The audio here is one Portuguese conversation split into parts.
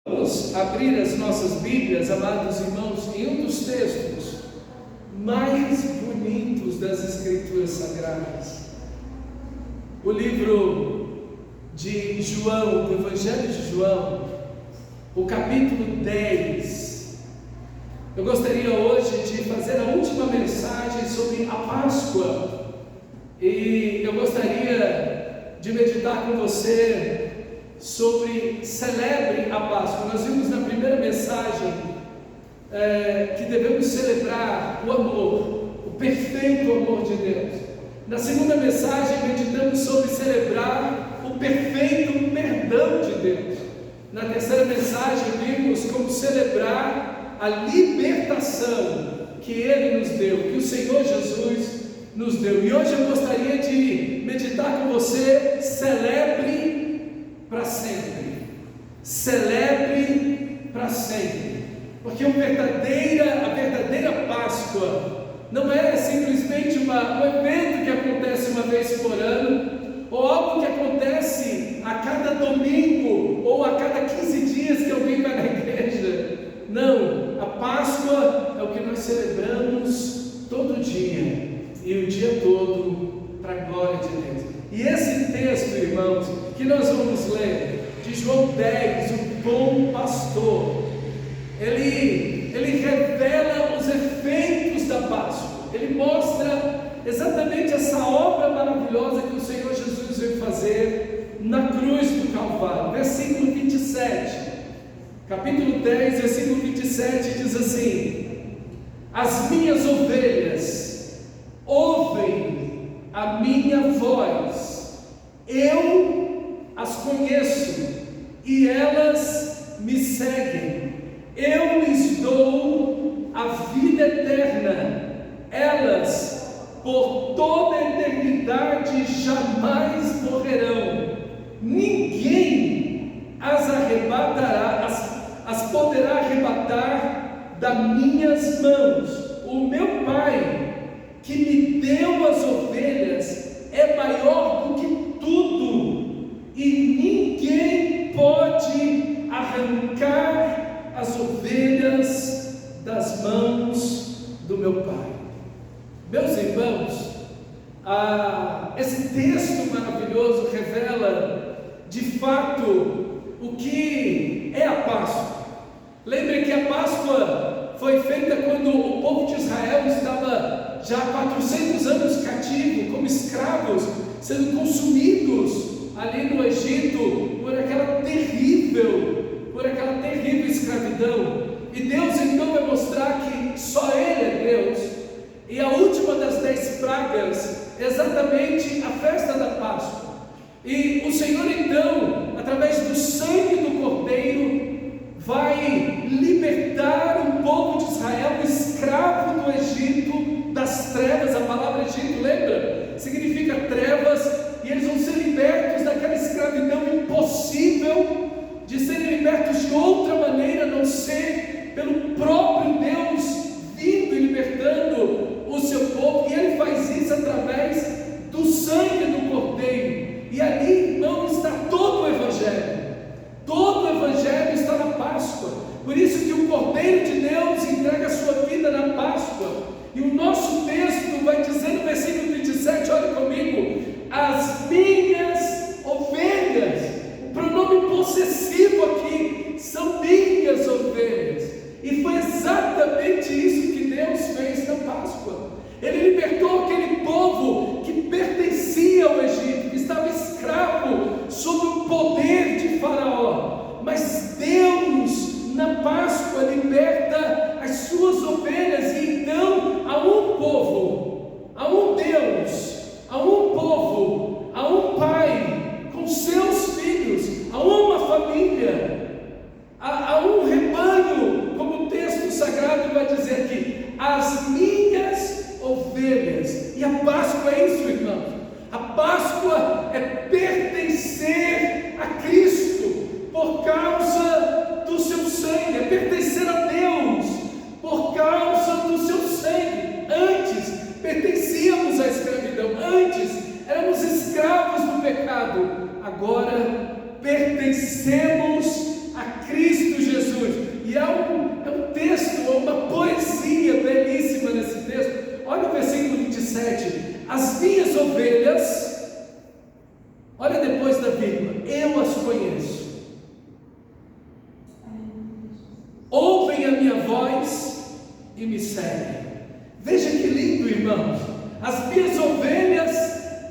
Vamos abrir as nossas Bíblias, amados irmãos, em um dos textos mais bonitos das Escrituras Sagradas. O livro de João, do Evangelho de João, o capítulo 10. Eu gostaria hoje de fazer a última mensagem sobre a Páscoa. E eu gostaria de meditar com você sobre celebre a Páscoa. Nós vimos na primeira mensagem que devemos celebrar o amor, o perfeito amor de Deus. Na segunda mensagem meditamos sobre celebrar o perfeito perdão de Deus. Na terceira mensagem vimos como celebrar a libertação que Ele nos deu, que o Senhor Jesus nos deu. E hoje eu gostaria de meditar com você: celebre para sempre. Celebre para sempre. Porque a verdadeira Páscoa não é simplesmente um evento que acontece uma vez por ano, ou algo que acontece a cada domingo, ou a cada 15 dias que alguém vai na igreja. Não, a Páscoa é o que nós celebramos todo dia, e o dia todo, para a glória de Deus. E esse texto, irmãos, que nós vamos ler, de João 10, o bom pastor, ele revela os efeitos da Páscoa. Ele mostra exatamente essa obra maravilhosa que o Senhor Jesus veio fazer na cruz do Calvário. Versículo 27, capítulo 10, versículo 27 diz assim: as minhas ovelhas ouvem a minha voz, eu as conheço e elas me seguem. Eu lhes dou a vida eterna, elas por toda a eternidade jamais morrerão. Ninguém as arrebatará, as poderá arrebatar das minhas mãos. O meu Pai, que me deu as ovelhas, é maior do que tudo, e ninguém pode arrancar as ovelhas das mãos do meu Pai. Meus irmãos, esse texto maravilhoso revela de fato o que é a Páscoa. Lembre que a Páscoa foi feita quando o povo de Israel estava já há 400 anos cativo, como escravos, sendo consumidos ali no Egito por aquela terrível escravidão. E Deus então vai mostrar que só Ele é Deus. E a última das 10 pragas é exatamente a festa da Páscoa. E o Senhor então, através do sangue do Cordeiro, vai libertar o povo de Israel, escravo do Egito, das trevas. A palavra Egito, lembra? Significa trevas. E eles vão ser libertos daquela escravidão impossível de serem libertos de outra maneira, a não ser pelo próprio Deus vindo e libertando o seu povo. E Ele faz isso através do sangue do Cordeiro. E ali, irmão, está todo o Evangelho. Todo o Evangelho está na Páscoa. Por isso que o Cordeiro de Deus entrega a sua vida na Páscoa. E o nosso texto vai dizer no versículo 27, olha comigo: as minhas ovelhas. O pronome possessivo aqui, são minhas ovelhas. E foi exatamente isso que Deus fez na Páscoa. Ele libertou aquele povo que pertencia ao Egito, que estava escravo sob o poder de Faraó. Mas Deus, na Páscoa, liberta as suas ovelhas. E então há um povo, há um Deus, há um povo, há um Pai com seus filhos, há uma família, há um rebanho, como o texto sagrado vai dizer aqui: as minhas ovelhas. E a Páscoa é isso, irmão. A Páscoa é pertencer a Cristo por causa do seu sangue, é pertencer a Deus por causa do seu sangue. Antes pertencíamos à escravidão, antes éramos escravos do pecado, agora pertencemos a Cristo e me seguem. Veja que lindo, irmãos. As minhas ovelhas,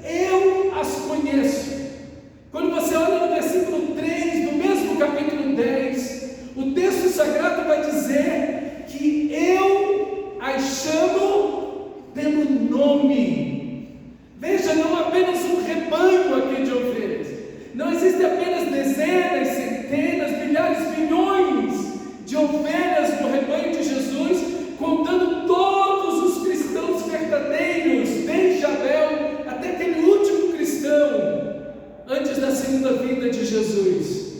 eu as conheço. Quando você olha no versículo 3 do mesmo capítulo 10, o texto sagrado vai dizer que eu as chamo pelo nome. Veja, não apenas um rebanho aqui de ovelhas. Não existem apenas dezenas, centenas, milhares, milhões de ovelhas no rebanho de Jesus, contando todos os cristãos verdadeiros, desde Abel até aquele último cristão, antes da segunda vinda de Jesus.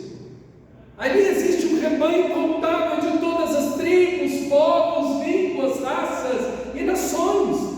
Ali existe um rebanho contável de todas as tribos, povos, línguas, raças e nações.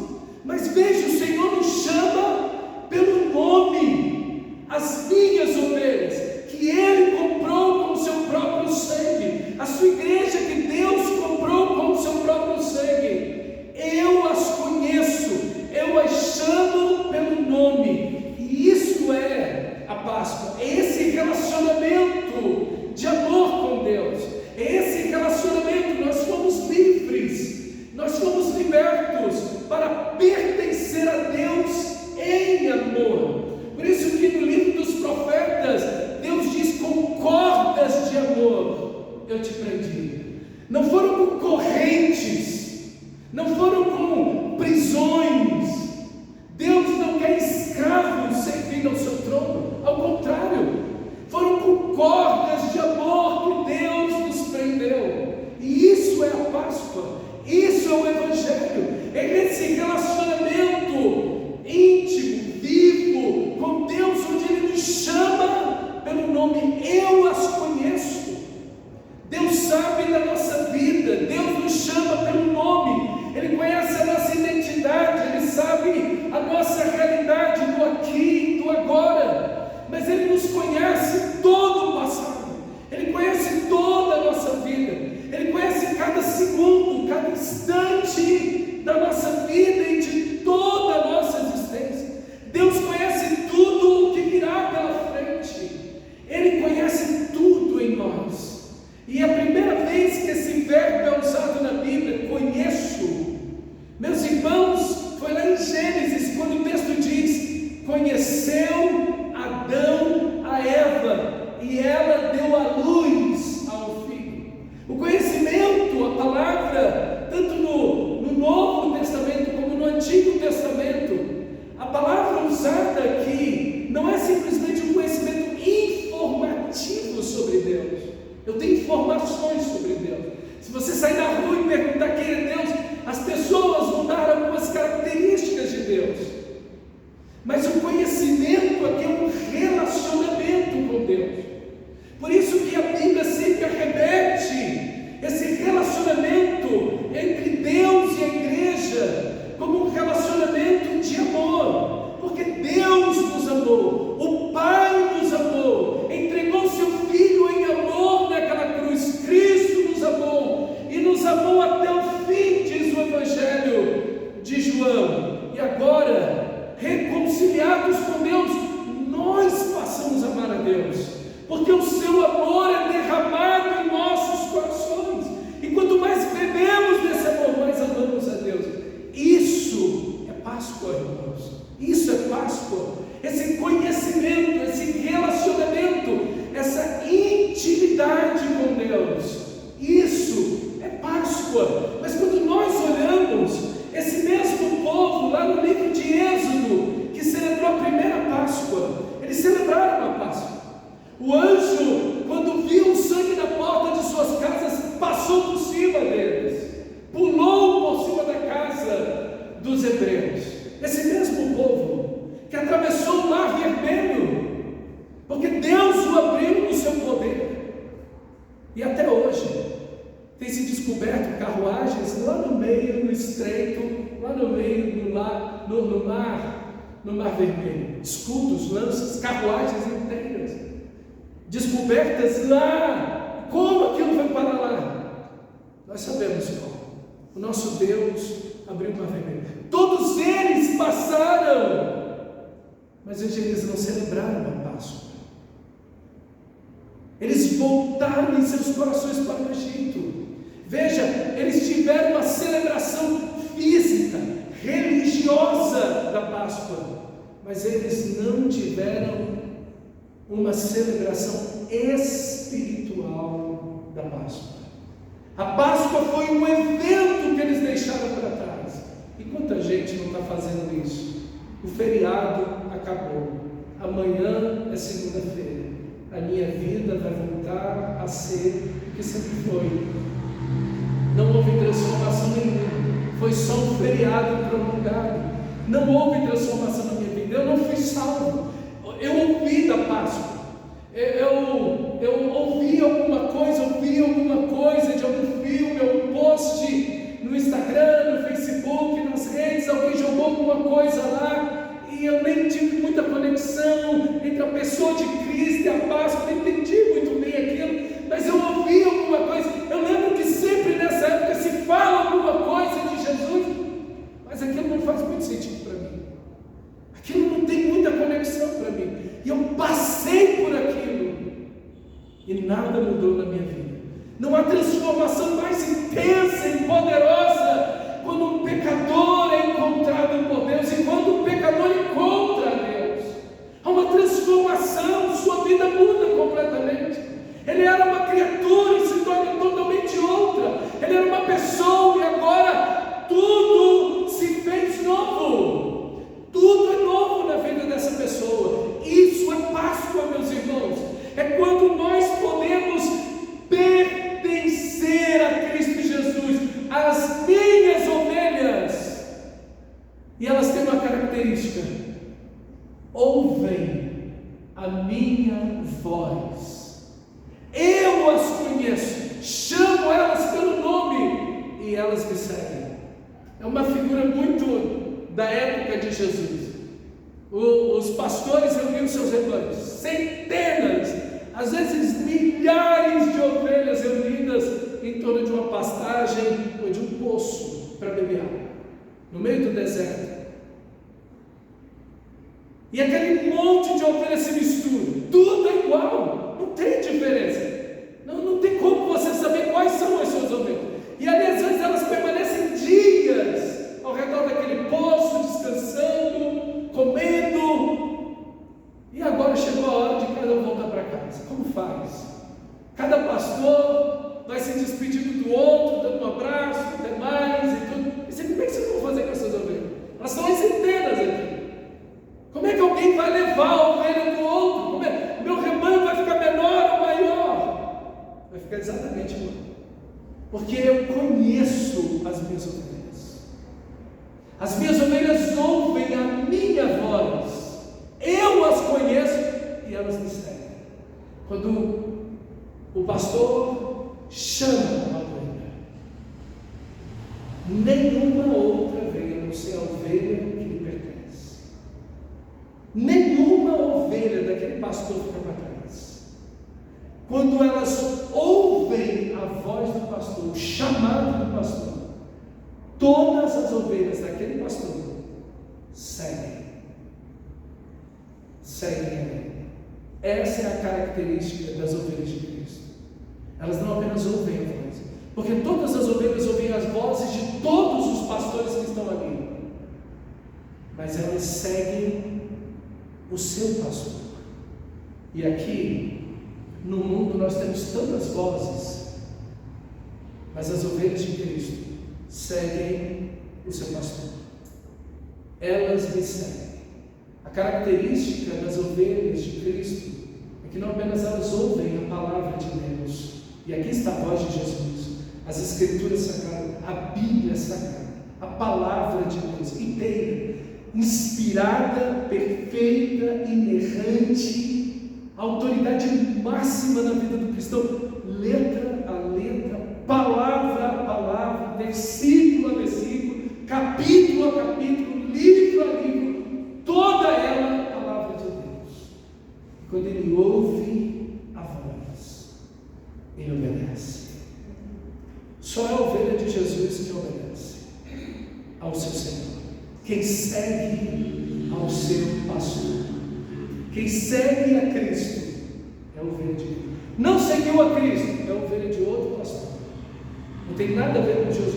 Mas veja, o Senhor nos chama pelo nome, as minhas ovelhas, que Ele comprou com o seu próprio sangue, a sua igreja que Deus comprou com o seu próprio sangue. Eu as conheço, eu as chamo pelo nome, e isso é a Páscoa, é esse relacionamento de amor com Deus, é esse relacionamento. Nós fomos livres, nós fomos libertos para pertencer a Deus em amor. Por isso que no livro dos profetas, Deus diz: com cordas de amor eu te prendi. Não foram com correntes, não foram com prisões. Deus não quer escravos servindo ao seu trono, ao contrário, foram com cordas de amor que Deus nos prendeu. E isso é a Páscoa, isso é o Evangelho, é esse relacionamento íntimo, vivo com Deus, onde Ele nos chama pelo nome. Eu as conheço. Deus sabe da nossa vida, Deus nos chama pelo nome, Ele conhece a nossa identidade, Ele sabe a nossa realidade do aqui e do agora, mas Ele nos conhece todo o passado, Ele conhece toda a nossa vida, Ele conhece cada segundo, cada instante da nossa vida e de toda a nossa existência. Deus conhece tudo o que virá pela frente, Ele conhece tudo em nós. E a primeira vez que esse verbo é usado na Bíblia, conheço, meus irmãos, foi lá em Gênesis, quando o texto diz: conheceu Adão a Eva, e ela deu à luz ao filho. O conhecimento, a palavra, tanto no Novo Testamento como no Antigo Testamento, a palavra usada aqui não é simplesmente um conhecimento informativo sobre Deus. Eu tenho informações sobre Deus. Se você sair na rua e perguntar quem é Deus, as pessoas vão dar algumas características de Deus. Mas o conhecimento aqui é um relacionamento com Deus. Por isso que a Bíblia sempre remete esse relacionamento entre Deus e a igreja como um relacionamento de amor. Porque Deus nos amou, o Pai nos amou, entregou seu Filho em amor naquela cruz. Cristo nos amou e nos amou até o fim, diz o Evangelho de João. E agora, reconciliados com Deus, nós passamos a amar a Deus, porque o seu amor é derramado em nossos corações, e quanto mais bebemos desse amor, mais amamos a Deus. Isso é Páscoa, irmãos. Isso é Páscoa, esse conhecimento, esse relacionamento, essa intimidade com Deus. Isso é Páscoa. Mas quando nós olhamos esse mesmo povo lá no livro de Êxodo, que celebrou a primeira Páscoa, eles celebraram a Páscoa. O anjo, quando viu o sangue na porta de suas casas, passou por cima deles, pulou por cima da casa dos hebreus. Esse mesmo povo que atravessou o mar vermelho, porque Deus o abriu no seu poder. E até hoje tem se descoberto carruagens lá no meio, no estreito, lá no meio do mar, no mar vermelho, escudos, lanças, carruagens inteiras descobertas lá. Como aquilo foi para lá? Nós sabemos como. O nosso Deus abriu o mar vermelho. Todos eles passaram, mas eles não celebraram a Páscoa. Eles voltaram em seus corações para o Egito. Veja, eles tiveram uma celebração física, religiosa da Páscoa, mas eles não tiveram uma celebração espiritual da Páscoa. A Páscoa foi um evento que eles deixaram para trás. E quanta gente não está fazendo isso? O feriado acabou. Amanhã é segunda-feira. A minha vida vai voltar a ser o que sempre foi. Não houve transformação nenhuma. Foi só um feriado prolongado. Não houve transformação na minha vida. Eu não fui salvo. Eu ouvi da Páscoa. Eu ouvi alguma coisa de algum filme, ou post no Instagram, no Facebook, nas redes, alguém jogou alguma coisa lá, e eu nem tive muita conexão entre a pessoa de Cristo e a Páscoa, eu não entendi muito bem aquilo, mas eu ouvi alguma coisa. Eu lembro que sempre nessa época se fala alguma coisa de Jesus, mas aquilo não faz muito sentido para mim, aquilo não tem muita conexão para mim, e eu passei por aquilo, e nada mudou na minha vida. Não há transformação mais intensa e poderosa quando um pecador é encontrado por Deus, e quando um pecador encontra a Deus, há uma transformação, sua vida muda completamente. Ele era uma criatura e se torna totalmente outra. Ele era uma pessoa e agora tudo se fez novo. Tudo é novo na vida dessa pessoa. Isso é Páscoa, meus irmãos. É quando nós podemos pertencer a Cristo Jesus, as minhas ovelhas, e elas têm uma característica: ouvem a minha voz, eu as conheço, chamo elas pelo nome e elas me seguem. É uma figura muito da época de Jesus. Os pastores reuniam seus rebanhos, centenas, às vezes milhares de ovelhas reunidas em torno de uma pastagem ou de um poço para beber água, no meio do deserto. E aquele monte de ovelhas se mistura, tudo é igual, não tem diferença, não tem como você saber quais são as suas ovelhas. E ali às vezes elas permanecem dias ao redor daquele poço, descansando, comendo. E agora chegou a hora de cada um voltar para casa. Como faz? Cada pastor vai se despedindo do outro, dando um abraço, até mais e tudo. E você, como é que vocês vão fazer com essas ovelhas? Elas estão em centenas aqui. Como é que alguém vai levar a ovelha do outro? Meu rebanho vai ficar menor ou maior? Vai ficar exatamente igual. Porque eu conheço as minhas ovelhas. As minhas ovelhas ouvem a minha voz. Eu as conheço e elas me seguem. Quando o pastor chama a ovelha, nenhuma outra vem a não ser a ovelha que lhe pertence. Nenhuma ovelha daquele pastor fica para trás. Quando elas ouvem a voz do pastor, o chamado do pastor, todas as ovelhas daquele pastor seguem a ele. Essa é a característica das ovelhas de Cristo. Elas não apenas ouvem a voz, porque todas as ovelhas ouvem as vozes de todos os pastores que estão ali, mas elas seguem o seu pastor. E aqui no mundo nós temos tantas vozes, mas as ovelhas de Cristo seguem o seu pastor. Elas me seguem. A característica das ovelhas de Cristo é que não apenas elas ouvem a palavra de Deus, e aqui está a voz de Jesus, as Escrituras sagradas, a Bíblia sagrada, a palavra de Deus inteira, inspirada, perfeita, inerrante, autoridade máxima na vida do cristão, letra a letra, palavra a palavra, versículo a versículo, capítulo a capítulo, livro a livro, toda ela a palavra de Deus. E quando ele ouve a voz, ele obedece. Só é a ovelha de Jesus que obedece ao seu Senhor. Quem segue ao seu pastor, quem segue a Cristo, é a ovelha de Cristo. Não seguiu a Cristo, é a ovelha de outro pastor. Não tem tem nada a ver com Jesus.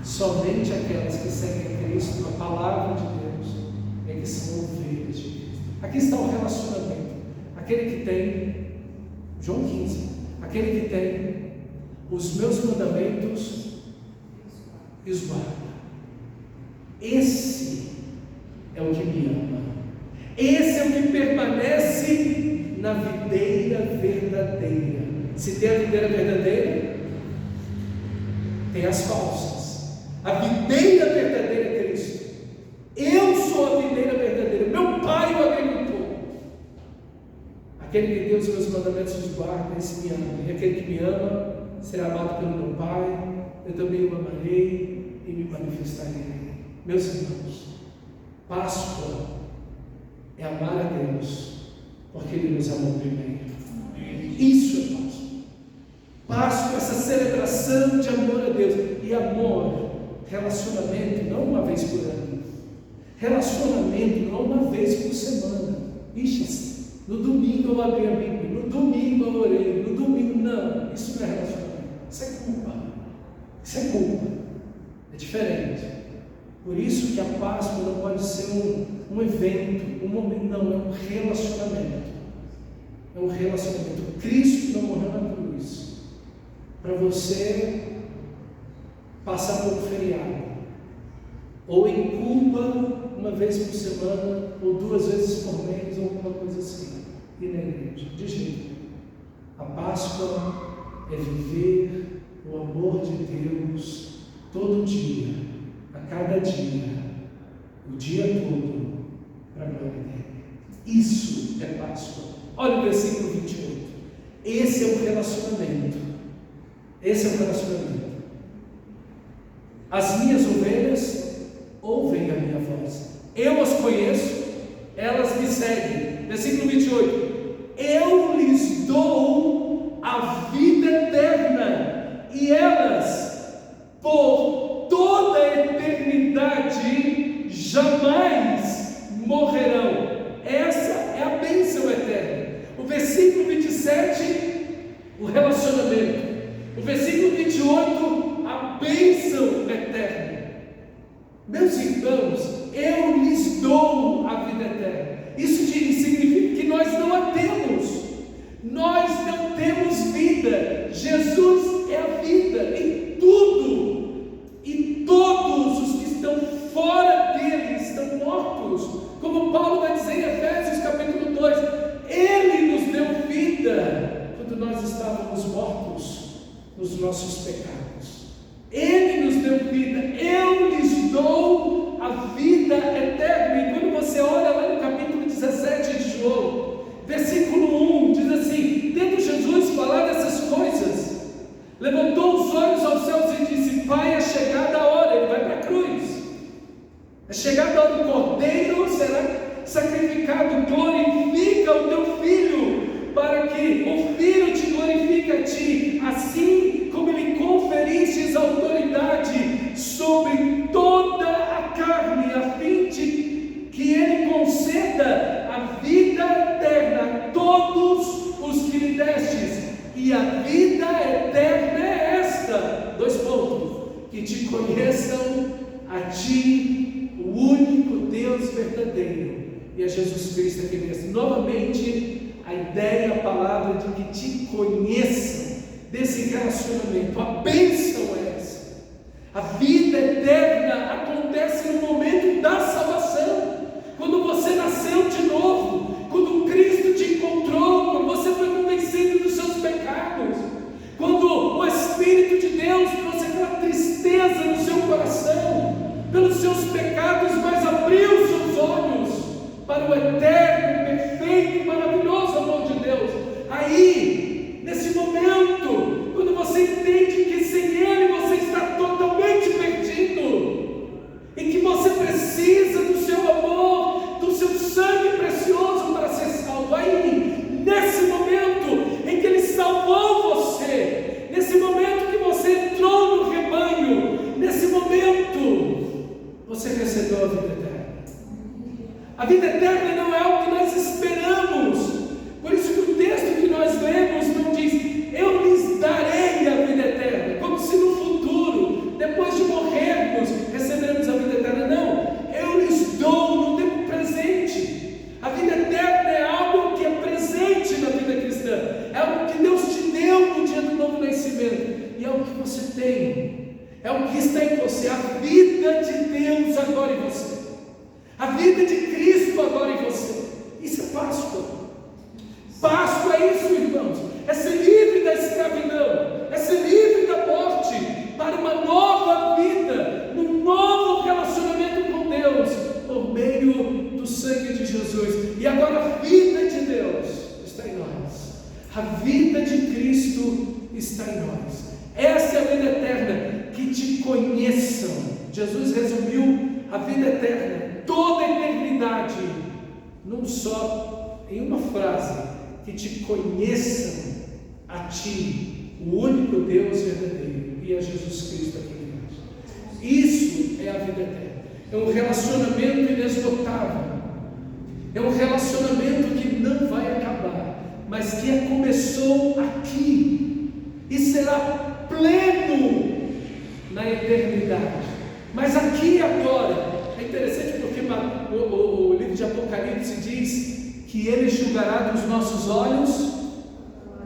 Somente aquelas que seguem a Cristo, a palavra de Deus, é que são ovelhas de Cristo. Aqui está o relacionamento. Aquele que tem, João 15, aquele que tem os meus mandamentos e os guarda. Esse é o que me ama. Esse é o que permanece na videira verdadeira. Se tem a videira verdadeira, tem as falsas. A videira verdadeira é Cristo. Eu sou a videira verdadeira. Meu Pai é o agricultor. Aquele que tem os meus mandamentos e os guarda, esse me ama. E aquele que me ama será amado pelo meu Pai. Eu também o amarei e me manifestarei. Meus irmãos, Páscoa é amar a Deus, porque Ele nos amou primeiro. Isso é Páscoa. Páscoa é essa celebração de amor a Deus. E amor, relacionamento, não uma vez por ano. Relacionamento, não uma vez por semana. Ixi, no domingo eu abri a Bíblia, no domingo eu orei, no domingo não. Isso não é relacionamento. Isso é culpa. Isso é culpa. É diferente. Por isso que a Páscoa não pode ser um evento, um momento, não, é um relacionamento. É um relacionamento. Cristo não morreu na cruz para você passar por um feriado, ou em culpa uma vez por semana, ou 2 vezes por mês, ou alguma coisa assim, e na igreja, de jeito nenhum. A Páscoa é viver o amor de Deus todo dia, a cada dia, o dia todo, para a glória dele. Isso é Páscoa. Olha o versículo 28. Esse é o relacionamento. Esse é o relacionamento. As minhas ovelhas ouvem a minha voz. Eu as conheço, elas me seguem. Versículo 28. Eu lhes dou a vida eterna, e elas, por toda a eternidade, jamais morrerão. Essa é a bênção eterna. O versículo 27, o relacionamento. O versículo 28, a bênção eterna. Meus irmãos, eu lhes dou a vida eterna. Isso significa que nós não a temos. Nós não temos vida. Jesus é a vida em tudo. E todos os que estão fora dele estão mortos. Como Paulo vai dizer em Efésios capítulo 2, ele nos deu vida quando nós estávamos mortos nos nossos pecados. Ele nos deu vida. Eu lhes dou a vida eterna. E quando você olha lá no capítulo 17 de João, versículo 1, diz assim: tendo Jesus falado essas coisas, levantou os olhos aos céus e disse: Pai, é chegada a hora. Ele vai para a cruz. É chegada a hora do Cordeiro será sacrificado. Glorifica o teu Filho, para que o Filho te glorifique a ti, assim como lhe conferistes autoridade sobre toda a carne, a fim de que ele conceda a vida eterna a todos os que lhe destes. E a vida eterna é esta: 2 pontos, que te conheçam a ti, o único Deus verdadeiro, e a Jesus Cristo a quem destes. Novamente, a ideia, a palavra de que te conheçam, desse relacionamento. A bênção é essa. A vida eterna acontece no momento da salvação, quando você nasceu de novo, quando Cristo te encontrou, quando você foi convencido dos seus pecados, quando o Espírito de Deus trouxe aquela tristeza no seu coração pelos seus pecados, mas abriu seus olhos para o eterno, perfeito e maravilhoso amor de Deus. Aí, nesse momento, quando você entende que sem Ele você está totalmente perdido, e que você precisa do seu amor, do seu sangue precioso para ser salvo, aí, nesse momento em que Ele salvou você, nesse momento que você entrou no rebanho, nesse momento, você recebeu a vida eterna. A vida eterna não é algo que nós esperamos. Por isso que o texto que nós lemos não diz: eu lhes darei a vida eterna. tem é o que está em você, a vida de Deus agora em você, a vida de Cristo agora em você. Isso é Páscoa. Páscoa é isso, irmãos, é ser livre da escravidão, é ser livre da morte, para uma nova vida, num novo relacionamento com Deus, por meio do sangue de Jesus. E agora a vida de Deus está em nós, a vida de Cristo está em nós. Essa é a vida eterna, que te conheçam. Jesus resumiu a vida eterna, toda a eternidade, em uma frase: que te conheçam a ti, o único Deus verdadeiro, e a Jesus Cristo aqui em nós. Isso é a vida eterna. É um relacionamento inesgotável, é um relacionamento que não vai acabar, mas que começou aqui e será pleno na eternidade. Mas aqui e agora, é interessante porque o livro de Apocalipse diz que Ele enxugará dos nossos olhos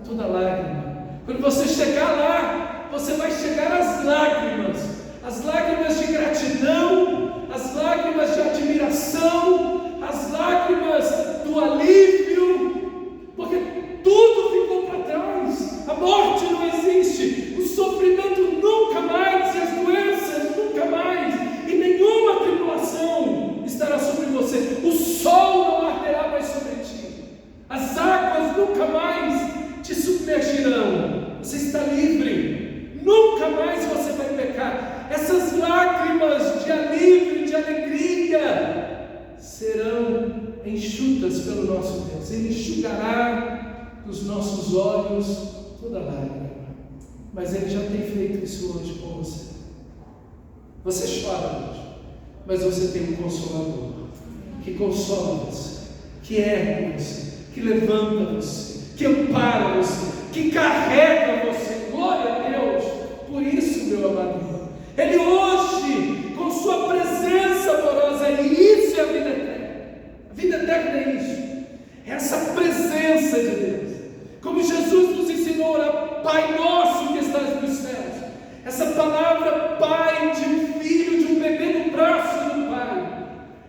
toda lágrima. Quando você chegar lá, você vai chegar às lágrimas de gratidão, as lágrimas de admiração, as lágrimas do alívio, porque tudo ficou para trás. A morte não existe, o sofrimento nunca mais, e as doenças nunca mais, e nenhuma tribulação estará sobre você. O sol não arderá mais sobre ti, as águas nunca mais te submergirão. Você está livre, nunca mais você vai pecar. Essas lágrimas de alívio, de alegria, serão enxutas pelo nosso Deus. Ele enxugará dos nossos olhos toda lágrima. Mas Ele já tem feito isso hoje com você. Você chora hoje, mas você tem um Consolador que consola você, que ergue você, que levanta você, que ampara você, que carrega você. Glória a Deus por isso, meu amado irmão. Ele hoje, com sua presença amorosa, e isso é a vida eterna. A vida eterna é isso, é essa presença de Deus. Como Jesus nos ensinou a orar: Pai nosso que estás nos céus. Essa palavra Pai, de filho, de um bebê no braço do Pai.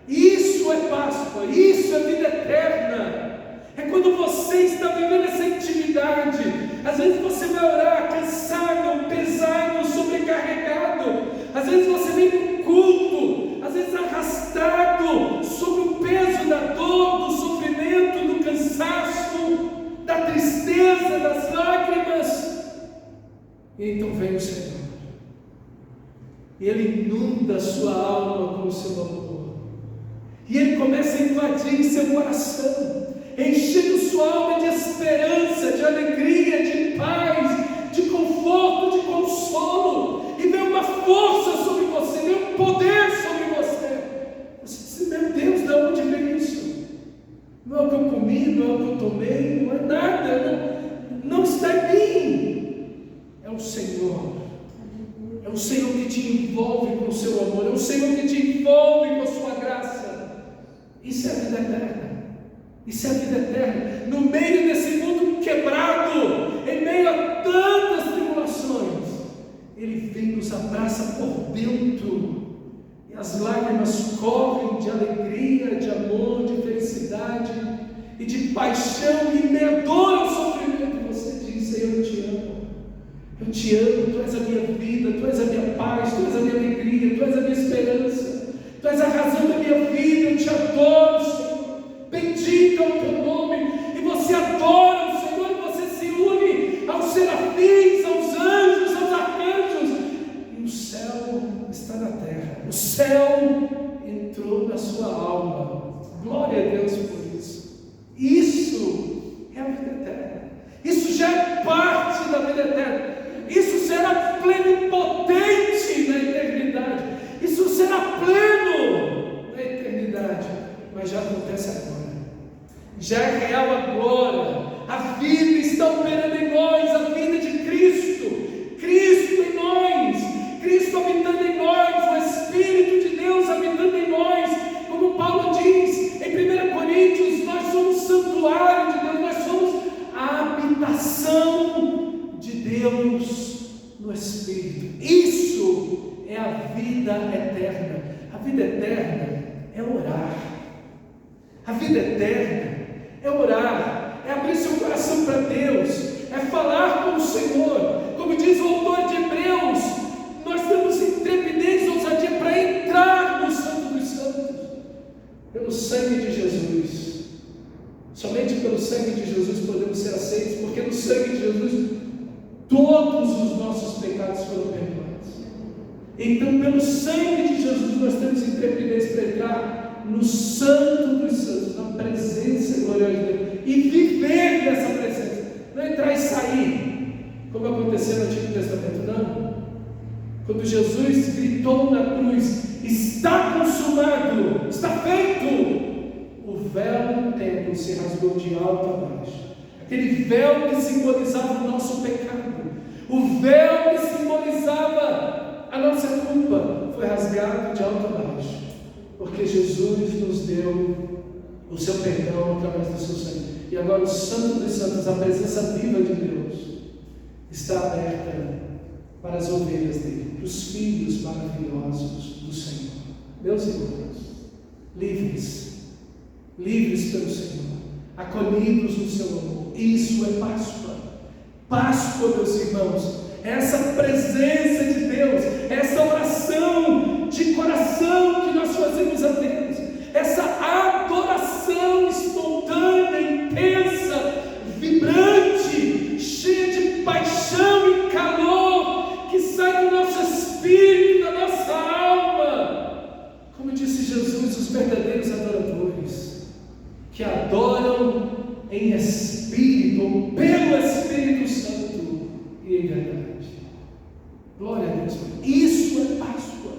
Isso é Páscoa, isso é vida eterna. É quando você está vivendo essa intimidade. Às vezes você vai orar cansado, pesado, sobrecarregado. Às vezes você vem para culto, às vezes arrastado sobre o peso da dor, do sofrimento, do cansaço, da tristeza, das lágrimas. E então vem o Senhor, e Ele inunda a sua alma com o seu amor, e Ele começa a invadir seu coração, enchendo sua alma de esperança, de alegria, de paz, de conforto, de consolo, e vem uma força sobre você, vem um poder sobre você. Você diz: meu Deus, de onde vem isso? Não é o que eu comi, não é o que eu tomei, não é nada, não está em mim. É o Senhor. É o Senhor que te envolve com o seu amor, é o Senhor que te envolve com a sua graça. Isso é a vida eterna. Isso é a vida eterna. No meio desse mundo quebrado, em meio a tantas tribulações, Ele vem e nos abraça por dentro, e as lágrimas correm de alegria, de amor, de felicidade e de paixão, e medoura o sofrimento. E você diz: Senhor, eu te amo. Eu te amo, Tu és a minha vida, Tu és a minha paz, Tu és a minha alegria, Tu és a minha esperança, Tu és a razão da minha vida. Eu te adoro, Senhor. Bendito é o Teu nome. E você adora o Senhor, e você se une aos serafins, aos anjos, aos arcanjos, e o céu está na terra. O céu entrou na sua alma. Glória a Deus por isso. Isso é a vida eterna. Isso já é parte da vida eterna. Isso será plenipotente na eternidade. Isso será pleno na eternidade. Mas já acontece agora. Já é real agora. A vida está operando em nós, a vida de Cristo. Cristo em nós. Cristo habitando em nós. O Espírito de Deus habitando em nós. Como Paulo diz em 1 Coríntios, nós somos santuário de Deus. Nós somos a habitação de Deus no no Espírito. Isso é a vida eterna. A vida eterna é orar. A vida eterna é orar, é abrir seu coração para Deus, é falar com o Senhor. Como diz o autor de Hebreus, nós temos intrepidez e ousadia para entrar no Santo dos Santos, pelo sangue de Jesus. Somente pelo sangue de Jesus podemos ser aceitos, porque no sangue de Jesus todos os nossos pecados foram perdoados. Então, pelo sangue de Jesus, nós temos intrepidez para entrar no Santo dos Santos, na presença gloriosa de Deus, e viver nessa presença. Não entrar e sair, como aconteceu no Antigo Testamento, não. Quando Jesus gritou na cruz: está consumado, está feito, o véu do templo se rasgou de alto a baixo. Aquele véu que simbolizava o nosso pecado, o véu que simbolizava a nossa culpa, foi rasgado de alto a baixo, porque Jesus nos deu o seu perdão através do seu sangue. E agora o Santo dos Santos, a presença viva de Deus, está aberta para as ovelhas dele, para os filhos maravilhosos do Senhor. Meus irmãos, livres pelo Senhor, acolhidos no seu amor. Isso é Páscoa. Páscoa, meus irmãos, é essa presença de Deus, é essa oração de coração que nós fazemos a Deus, essa adoração espontânea, intensa, vibrante, cheia de paixão e calor, que sai do nosso espírito, da nossa alma. Como disse Jesus, os verdadeiros adoradores, que adoram em espírito, ou pelo Espírito Santo e em verdade. Glória a Deus. Isso é Páscoa.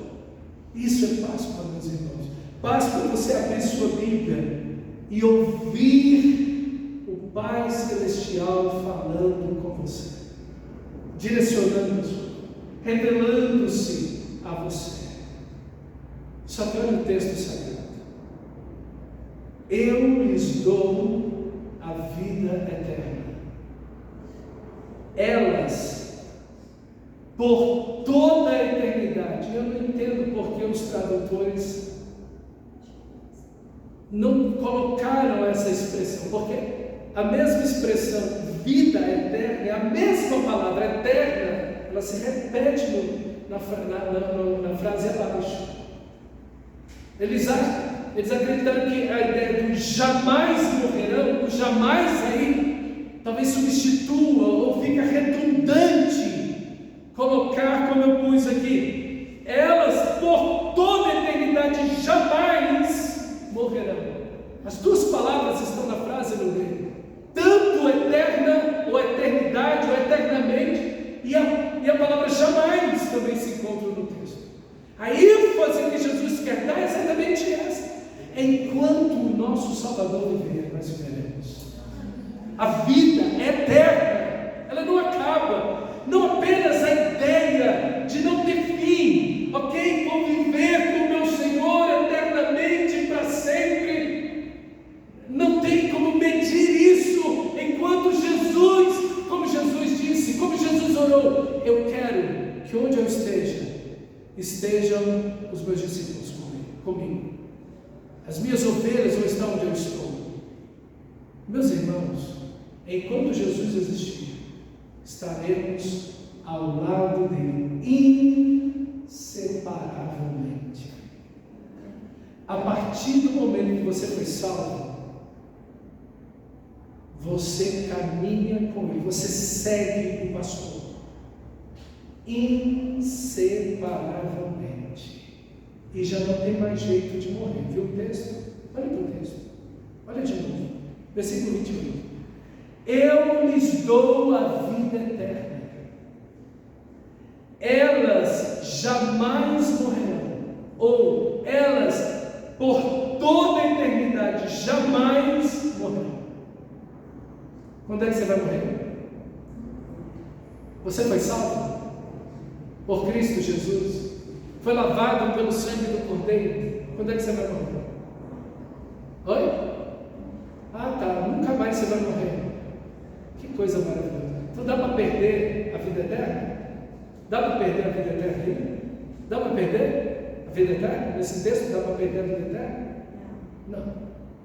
Isso é Páscoa, meus irmãos. Páscoa é você abrir sua Bíblia e ouvir o Pai Celestial falando com você, direcionando-se, revelando-se a você. Só que olha o texto sagrado: eu lhes dou a vida eterna. Elas, por toda a eternidade. Eu não entendo porque os tradutores não colocaram essa expressão, porque a mesma expressão vida eterna é a mesma palavra eterna, ela se repete na frase abaixo. Eles acreditaram que a ideia do jamais morrerão, o jamais aí, talvez substitua ou fica redundante colocar como eu pus aqui: elas por toda a eternidade jamais morrerão. As duas palavras estão na frase no meio, tanto eterna ou eternidade ou eternamente, e a palavra jamais também se encontra no texto. A ênfase que Jesus quer dar é exatamente essa: enquanto o nosso Salvador viver, nós viveremos. A vida é eterna, ela não acaba. Não apenas a ideia de não ter fim, ok? Vou viver com o meu Senhor eternamente para sempre. Não tem como medir isso, enquanto Jesus, como Jesus disse, como Jesus orou: eu quero que onde eu estejam os meus discípulos comigo. As minhas ovelhas vão estar onde eu estou. Meus irmãos, enquanto Jesus existir, estaremos ao lado dele inseparavelmente. A partir do momento que você foi salvo, você caminha com ele, você segue o pastor inseparavelmente, e já não tem mais jeito de morrer. Viu o texto? Olha para o texto, olha de novo, versículo 28. Eu lhes dou a vida eterna, elas jamais morrerão, ou elas por toda a eternidade jamais morrerão. Quando é que você vai morrer? Você foi salvo por Cristo Jesus, foi lavado pelo sangue do Cordeiro. Quando é que você vai morrer? Oi? Ah, tá, nunca mais você vai morrer. Que coisa maravilhosa. Então dá para perder a vida eterna? Dá para perder a vida eterna aqui? Dá para perder a vida eterna? Nesse texto dá para perder a vida eterna? Não.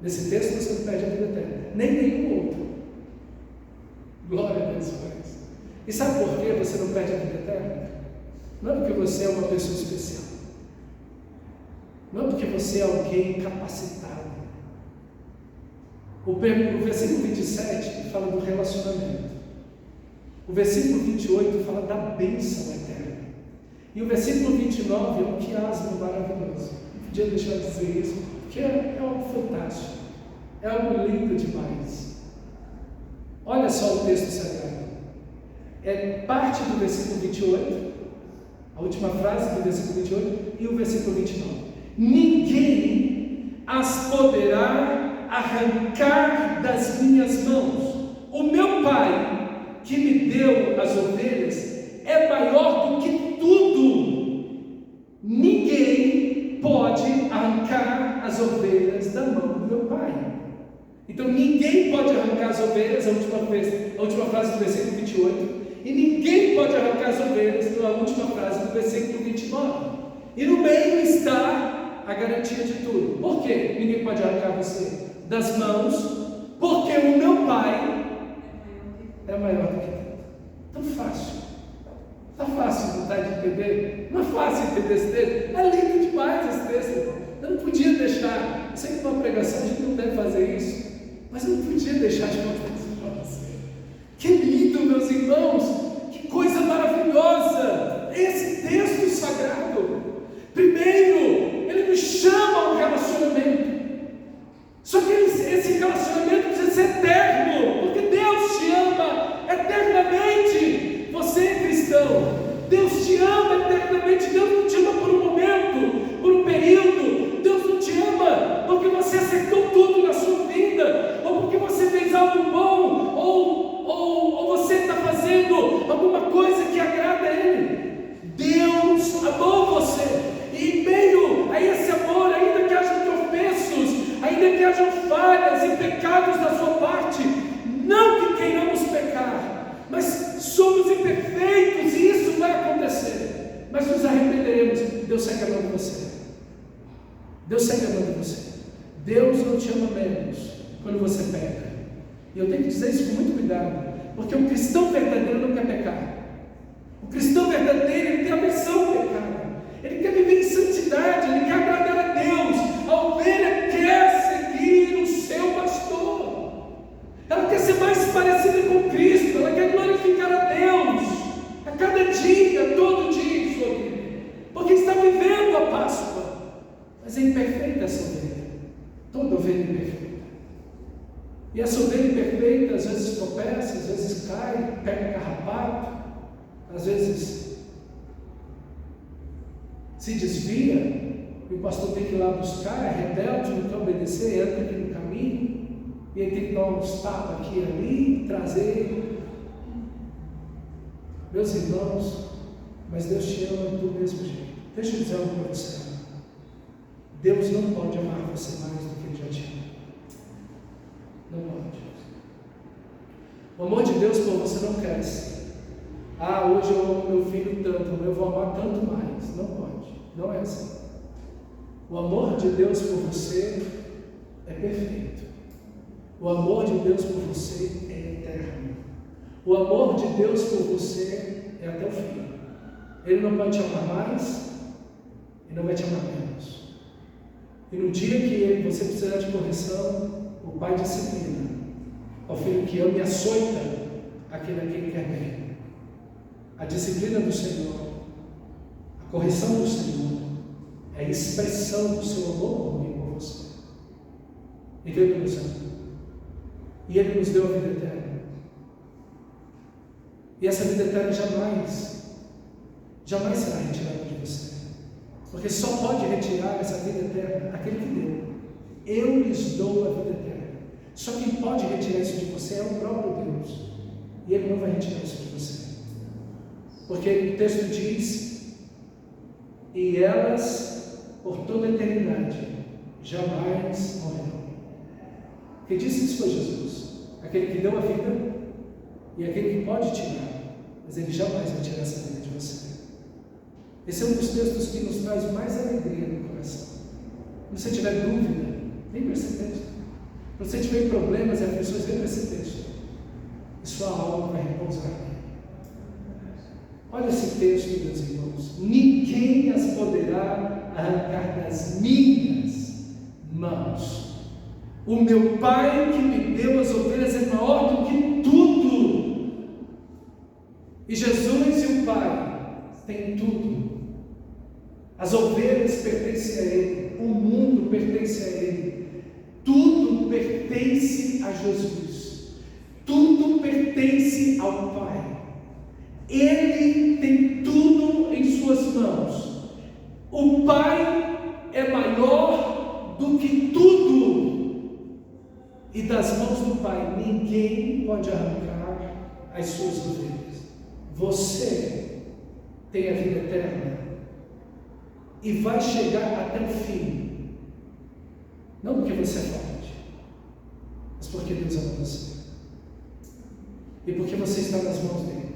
Nesse texto você não perde a vida eterna. Nem nenhum outro. Glória a Deus por isso. E sabe por que você não perde a vida eterna? Não é porque você é uma pessoa especial. Não é porque você é alguém capacitado. O versículo 27 fala do relacionamento. O versículo 28 fala da bênção eterna. E o versículo 29 é um quiasmo maravilhoso. Não podia deixar de dizer isso, porque é algo fantástico. É algo lindo demais. Olha só o texto sagrado. É parte do versículo 28, a última frase do versículo 28 e o versículo 29. Ninguém as poderá arrancar das minhas mãos. O meu Pai, que me deu as ovelhas, é maior do que tudo. Ninguém pode arrancar as ovelhas da mão do meu Pai. Então ninguém pode arrancar as ovelhas, a última frase do versículo 28, e ninguém pode arrancar as ovelhas na última frase do versículo 29. E no meio está a garantia de tudo. Por quê? Ninguém pode arrancar você das mãos, porque o meu Pai é maior do que tudo. Tão fácil. Está fácil vontade de entender? Não é fácil entender esse texto? É lindo demais esse texto. Eu não podia deixar. Eu sei que numa pregação a gente não deve fazer isso, mas eu não podia deixar de mostrar isso para você. Que lindo, meus irmãos! Que coisa maravilhosa! Esse texto sagrado. Primeiro, ele nos chama a um relacionamento. Só que esse relacionamento precisa ser eterno, porque Deus te ama eternamente. Você é cristão, Deus te ama eternamente. Deus não te ama por um momento, por um período. Deus não te ama porque você acertou tudo na sua vida, ou porque você fez algo bom, ou você está fazendo alguma coisa que agrada a Ele. Deus amou você, e em meio a esse amor, ainda que haja tropeços, ainda que hajam falhas e pecados da sua parte, não que queiramos pecar, mas somos imperfeitos e isso vai acontecer, mas nos arrependeremos. Deus segue amando você. Deus segue amando você. Deus não te ama menos quando você peca. E eu tenho que dizer isso com muito cuidado, porque o cristão verdadeiro não quer pecar. O cristão verdadeiro, ele tem aversão ao pecado. Ele quer viver em santidade, ele quer agradar a Deus. A ovelha quer seguir o seu pastor. Ela quer ser mais parecida com Cristo, ela quer glorificar a Deus a cada dia, todo dia em sua vida, porque está vivendo a Páscoa. Mas é imperfeita essa ovelha, toda ovelha imperfeita. E essa ovelha imperfeita às vezes tropeça, às vezes cai, pega carrapato, às vezes se desvia, e o pastor tem que ir lá buscar, é rebelde, não quer obedecer, entra aqui no caminho, e ele tem que dar uns tapas aqui e ali, trazer. Meus irmãos, mas Deus te ama do mesmo jeito. Deixa eu dizer algo para você. Deus não pode amar você mais do que Ele já te ama. Não pode. O amor de Deus por você não cresce. Hoje eu amo meu filho tanto, eu vou amar tanto mais. Não pode. Não é assim. O amor de Deus por você é perfeito. O amor de Deus por você é eterno. O amor de Deus por você é até o fim. Ele não pode te amar mais e não vai te amar menos. E no dia que você precisar de correção, o Pai disciplina ao filho que ama e açoita aquele a quem ele quer bem. A disciplina do Senhor, a correção do Senhor, é a expressão do seu amor por mim e por você. E Ele nos ama. E Ele nos deu a vida eterna. E essa vida eterna jamais será retirada de você. Porque só pode retirar essa vida eterna aquele que deu. Eu lhes dou a vida eterna. Só quem pode retirar isso de você é o próprio Deus. E Ele não vai retirar isso de você. Porque o texto diz: e elas, por toda a eternidade, jamais morrerão. Quem disse isso foi Jesus. Aquele que deu a vida e aquele que pode tirar. Mas Ele jamais vai tirar essa vida de você. Esse é um dos textos que nos traz mais alegria no coração. Se você tiver dúvida, vem para esse texto. Se você tiver problemas e aflições, vem para esse texto. E sua alma vai repousar. Olha esse texto, meus irmãos. Ninguém as poderá arrancar das minhas mãos. O meu Pai que me deu as ovelhas é maior do que tudo. E Jesus e o Pai têm tudo. As ovelhas pertencem a Ele. O mundo pertence a Ele. Tudo pertence a Jesus. Tudo pertence ao Pai. Ele tem tudo em suas mãos. O Pai é maior do que tudo. E das mãos do Pai ninguém pode arrancar as suas ovelhas. Você tem a vida eterna e vai chegar até o fim. Não porque você é forte, mas porque Deus ama você. E porque você está nas mãos dele.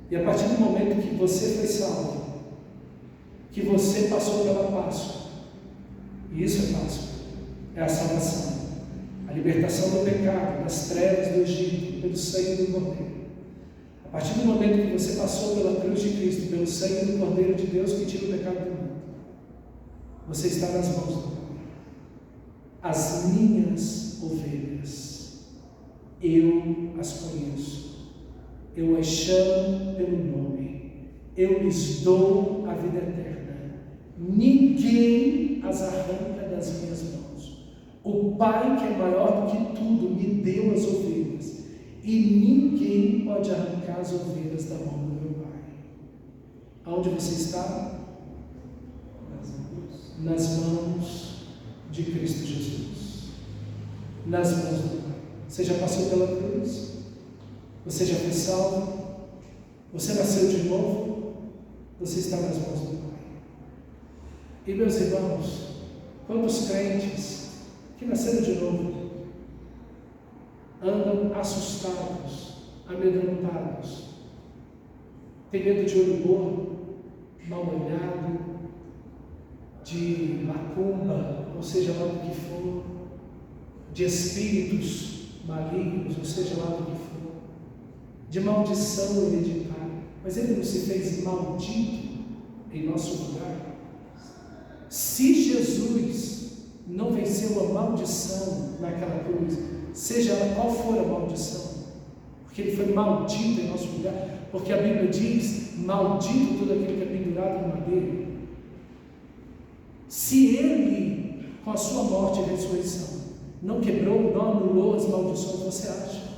E a partir do momento que você foi salvo, que você passou pela Páscoa, e isso é Páscoa, é a salvação, a libertação do pecado, das trevas do Egito, pelo sangue do Cordeiro. A partir do momento que você passou pela cruz de Cristo, pelo sangue do Cordeiro de Deus que tira o pecado do mundo, você está nas mãos do Pai. As minhas ovelhas, eu as conheço. Eu as chamo pelo nome, eu lhes dou a vida eterna, ninguém as arranca das minhas mãos. O Pai que é maior do que tudo me deu as ovelhas, e ninguém pode arrancar as ovelhas da mão do meu Pai. Aonde você está? Nas mãos de Cristo Jesus, nas mãos do Pai. Você já passou pela cruz? Você já foi salvo? Você nasceu de novo? Você está nas mãos do Pai. E meus irmãos, quantos crentes que nasceram de novo andam assustados, amedrontados, tem medo de olho gordo, mal olhado, de macumba, ou seja lá do que for, de espíritos malignos, ou seja lá do que for, de maldição hereditária. Mas ele não se fez maldito em nosso lugar. Se Jesus não venceu a maldição naquela cruz, seja ela qual for a maldição, porque ele foi maldito em nosso lugar, porque a Bíblia diz: maldito todo aquele que é pendurado no madeiro. Se ele, com a sua morte e ressurreição, não quebrou, não anulou as maldições, você acha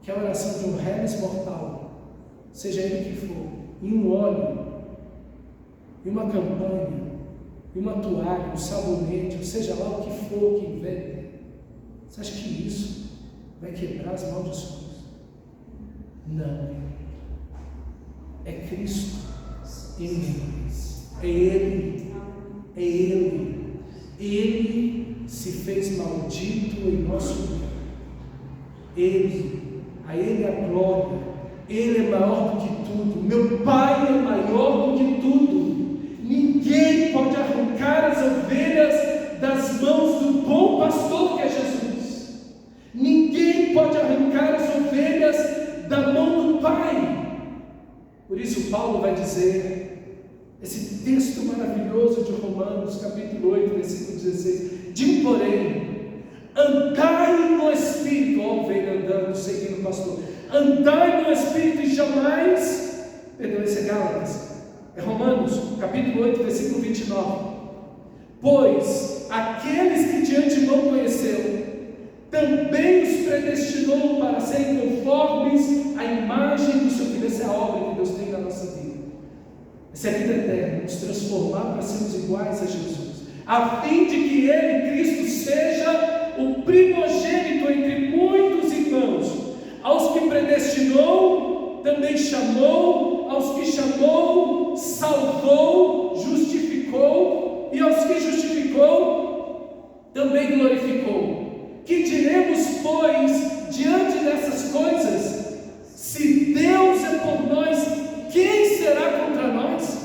que a oração de um reles mortal, seja ele que for, em um óleo, em uma campanha, em uma toalha, um sabonete, ou seja lá o que for que invente, você acha que isso vai quebrar as maldições? Não. É Cristo em nós. É Ele. É Ele. Ele se fez maldito em nosso lugar. Ele. A Ele a glória. Ele é maior do que tudo. Meu Pai é maior do que tudo. Ninguém pode arrancar as ovelhas das mãos do bom pastor que é Jesus. Ninguém pode arrancar as ovelhas da mão do Pai. Por isso Paulo vai dizer, esse texto maravilhoso de Romanos, capítulo 8, versículo 16: digo, porém, andai no Espírito, ó ovelha andando, seguindo o pastor, andai no Espírito e jamais, perdão, esse é Gálatas, é Romanos, capítulo 8, versículo 29, pois aqueles que de antemão conheceu, também os predestinou para serem conformes à imagem do seu Filho. Essa é a obra que Deus tem na nossa vida. Essa é a vida eterna, nos transformar para sermos iguais a Jesus, a fim de que Ele, Cristo, seja o primogênito entre muitos irmãos. Aos que predestinou, também chamou; aos que chamou, salvou, justificou; e aos que justificou, também glorificou. Que diremos, pois, diante dessas coisas? Se Deus é por nós, quem será contra nós?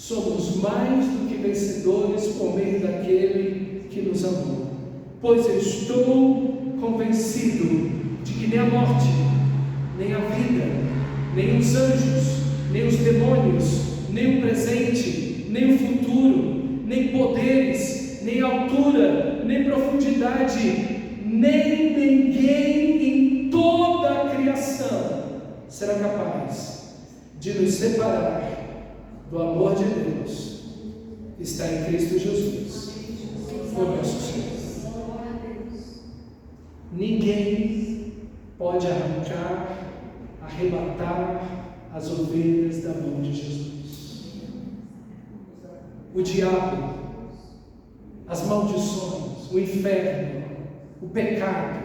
somos mais do que vencedores por meio daquele que nos amou. Pois eu estou convencido de que nem a morte, nem a vida, nem os anjos, nem os demônios, nem o presente, nem o futuro, nem poderes, nem altura, nem profundidade, nem ninguém em toda a criação será capaz de nos separar do amor de Deus que está em Cristo Jesus, o nosso Senhor. Ninguém pode arrancar, arrebatar as ovelhas da mão de Jesus. O diabo, as maldições, o inferno, o pecado,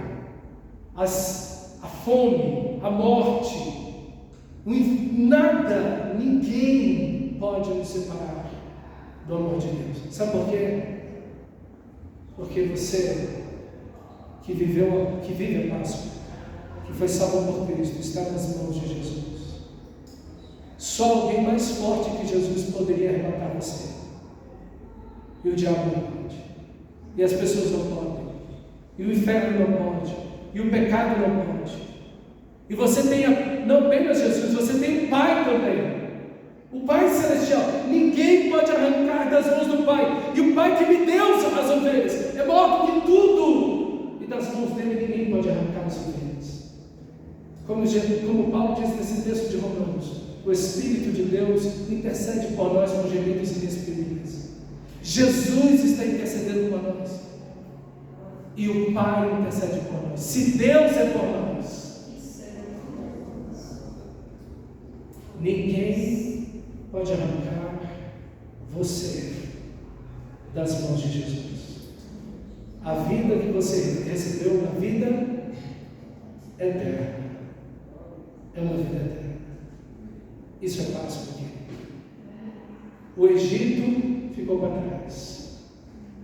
a fome, a morte, nada, ninguém pode nos separar do amor de Deus. Sabe por quê? Porque você que vive a Páscoa, que foi salvo por Cristo, está nas mãos de Jesus. Só alguém mais forte que Jesus poderia arrebatar você. E o diabo não pode. E as pessoas não podem. E o inferno não pode. E o pecado não pode. E você tem não apenas Jesus, você tem o Pai também. O Pai Celestial. Ninguém pode arrancar das mãos do Pai. E o Pai que me deu as ovelhas é maior do que tudo. E das mãos dele ninguém pode arrancar as ovelhas. Como Paulo diz nesse texto de Romanos, o Espírito de Deus intercede por nós com gemidos inexprimíveis. Jesus está intercedendo por nós. E o Pai intercede por nós. Se Deus é por nós, ninguém pode arrancar você das mãos de Jesus. A vida que você recebeu, uma vida eterna, é uma vida eterna. Isso é Páscoa aqui. O Egito ficou para trás.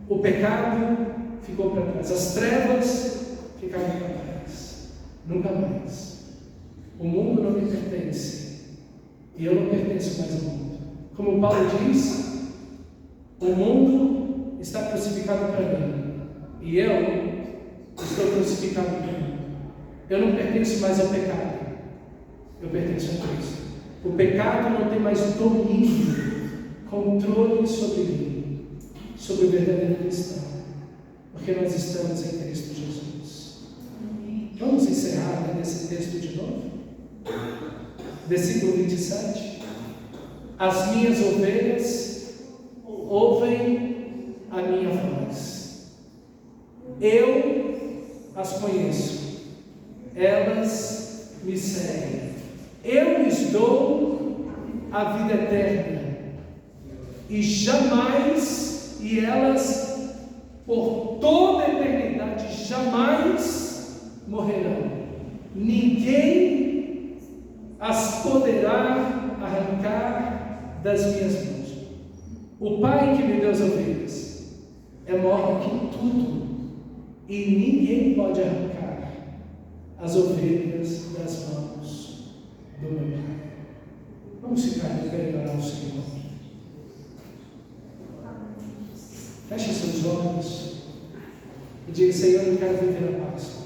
O pecado ficou para trás. As trevas ficaram para trás. Nunca mais. O mundo não me pertence. E eu não pertenço mais ao mundo. Como Paulo diz, o mundo está crucificado para mim. E eu estou crucificado para mim. Eu não pertenço mais ao pecado. Eu pertenço a Cristo. O pecado não tem mais domínio, controle sobre mim, sobre o verdadeiro cristão, porque nós estamos em Cristo Jesus. Vamos encerrar nesse texto de novo? Versículo 27. As minhas ovelhas ouvem a minha voz. Eu as conheço, elas me seguem. Eu lhes dou a vida eterna, e jamais, e elas por toda a eternidade jamais morrerão. Ninguém as poderá arrancar das minhas mãos. O Pai que me deu as ovelhas é maior que tudo, e ninguém pode arrancar as ovelhas das mãos do meu Pai. Vamos ficar de pé e orar ao Senhor. Feche seus olhos e diga: Senhor, eu quero viver a Páscoa.